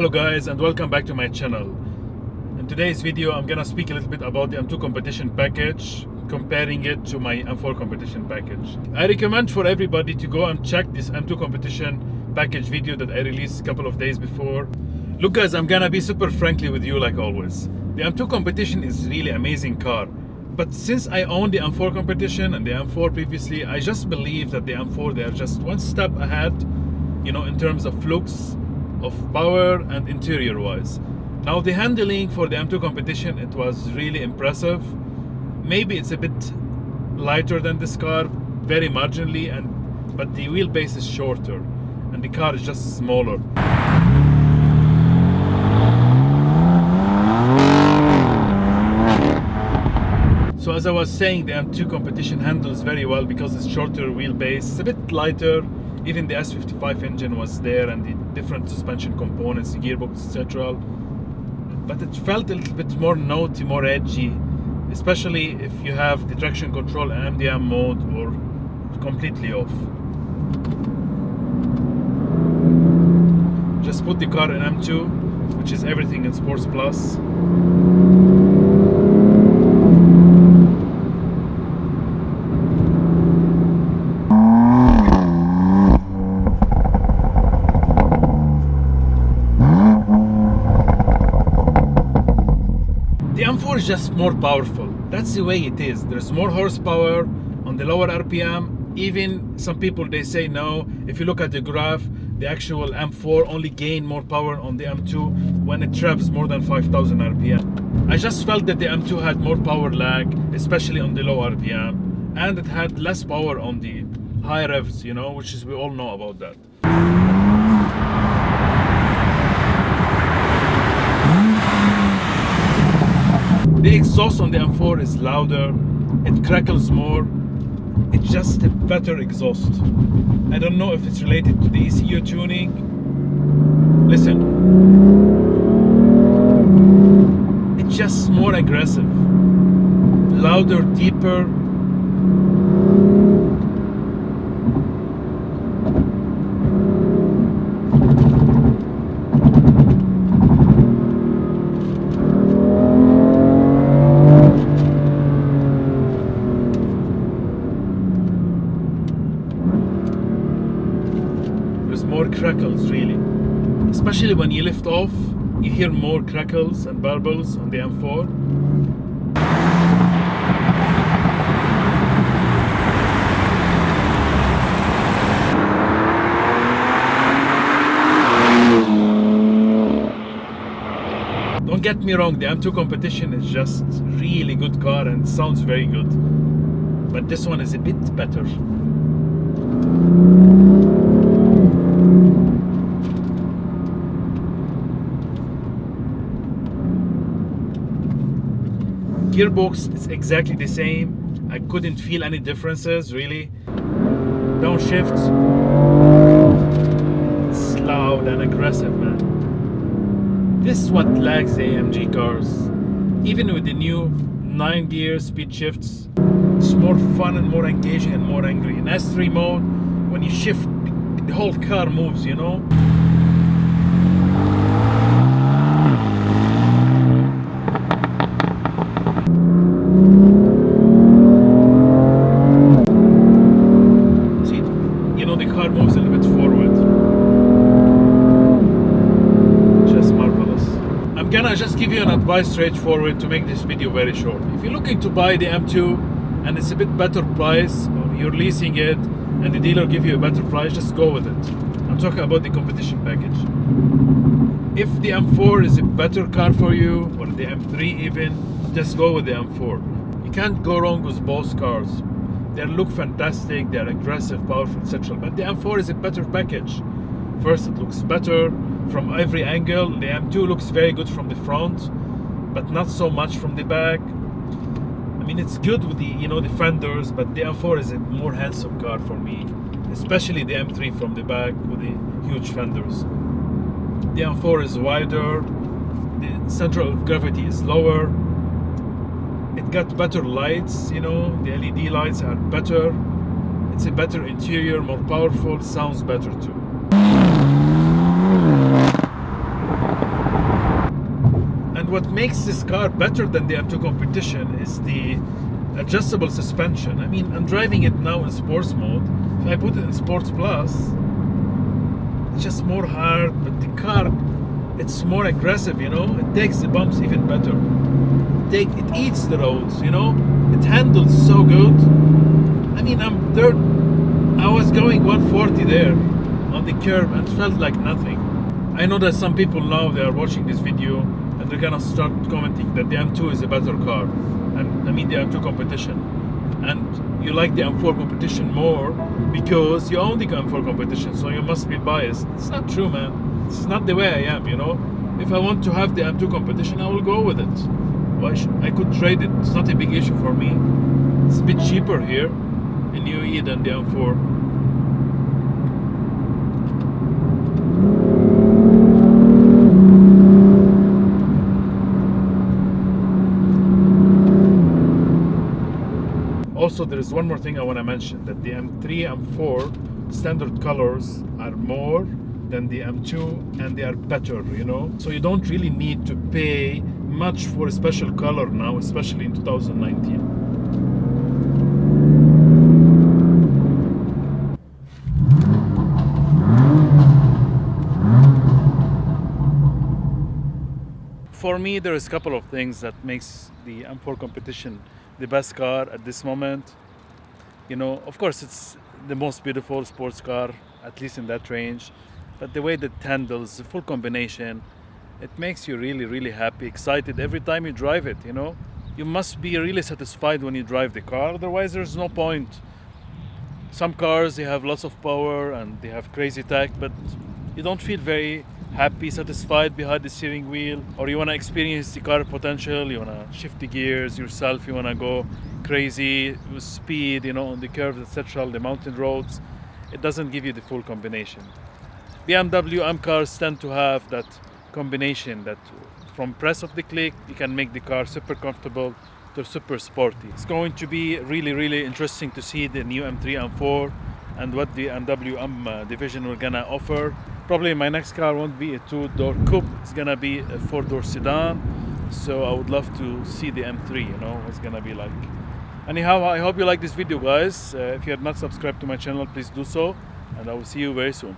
Hello guys, and welcome back to my channel. In today's video I'm gonna speak a little bit about the M2 Competition Package, comparing it to my M4 Competition Package. I recommend for everybody to go and check this M2 Competition Package video that I released a couple of days before. Look guys, I'm gonna be super frankly with you like always. The M2 Competition is really amazing car, but since I own the M4 Competition and the M4 previously, I just believe that the M4, they are just one step ahead, you know, in terms of looks, of power and interior wise. Now the handling for the M2 Competition, it was really impressive. Maybe it's a bit lighter than this car, very marginally, but the wheelbase is shorter and the car is just smaller. So as I was saying, the M2 Competition handles very well because it's shorter wheelbase, it's a bit lighter. Even the S55 engine was there and the different suspension components, the gearbox, etc. But it felt a little bit more naughty, more edgy, especially if you have the traction control and MDM mode or completely off. Just put the car in M2, which is everything in Sports Plus. The M4 is just more powerful. That's the way it is. There's more horsepower on the lower RPM. Even some people, they say no. If you look at the graph, the actual M4 only gain more power on the M2 when it travels more than 5,000 RPM. I just felt that the M2 had more power lag, especially on the low RPM, and it had less power on the high revs, you know, which is, we all know about that. The exhaust on the M4 is louder, it crackles more, it's just a better exhaust. I don't know if it's related to the ECU tuning. Listen, it's just more aggressive, louder, deeper. More crackles really, especially when you lift off, you hear more crackles and burbles on the M4. Don't get me wrong, the M2 Competition is just really good car and sounds very good, but this one is a bit better. Gearbox is exactly the same. I couldn't feel any differences really. Downshift, it's loud and aggressive, man. This is what lags the AMG cars. Even with the new 9-gear speed shifts, it's more fun and more engaging and more angry. In S3 mode, when you shift, the whole car moves, you know. Moves a little bit forward. Just marvelous. I'm gonna just give you an advice straightforward to make this video very short. If you're looking to buy the M2 and it's a bit better price, or you're leasing it and the dealer give you a better price, just go with it. I'm talking about the competition package. If the M4 is a better car for you, or the M3 even, just go with the M4. You can't go wrong with both cars. They look fantastic, they're aggressive, powerful, etc. But the M4 is a better package. First, it looks better from every angle. The M2 looks very good from the front, but not so much from the back. I mean, it's good with the, you know, the fenders, but the M4 is a more handsome car for me, especially the M3 from the back with the huge fenders. The M4 is wider, the center of gravity is lower. It got better lights, you know, the LED lights are better. It's a better interior, more powerful, sounds better too. what makes this car better than the M2 Competition is the adjustable suspension. I mean, I'm driving it now in sports mode. If I put it in Sports Plus, it's just more hard, but the car, it's more aggressive, you know? It takes the bumps even better. It eats the roads, you know? It handles so good. I mean, I was going 140 there on the curb and felt like nothing. I know that some people now, they are watching this video and they're gonna start commenting that the M2 is a better car. And I mean the M2 Competition. And you like the M4 Competition more because you own the M4 Competition, so you must be biased. It's not true, man. It's not the way I am, you know? If I want to have the M2 Competition, I will go with it. I could trade it. It's not a big issue for me. It's a bit cheaper here in UAE than the M4. Also, there is one more thing I want to mention, that the M3, M4 standard colors are more than the M2 and they are better, you know? So you don't really need to pay much for a special color now, especially in 2019. For me, there is a couple of things that makes the M4 Competition the best car at this moment. You know, of course, it's the most beautiful sports car, at least in that range. But the way that it handles, the full combination, it makes you really, really happy, excited every time you drive it, you know. You must be really satisfied when you drive the car, otherwise there's no point. Some cars, they have lots of power and they have crazy tech, but you don't feel very happy, satisfied behind the steering wheel, or you want to experience the car potential, you want to shift the gears yourself, you want to go crazy with speed, you know, on the curves, etc., the mountain roads. It doesn't give you the full combination. BMW M cars tend to have that combination, that from press of the click, you can make the car super comfortable to super sporty. It's going to be really, really interesting to see the new M3, M4 and what the BMW M division will gonna offer. Probably my next car won't be a 2-door coupe, it's gonna be a 4-door sedan. So I would love to see the M3, you know, what's gonna be like. Anyhow, I hope you like this video, guys. If you have not subscribed to my channel, please do so, and I will see you very soon.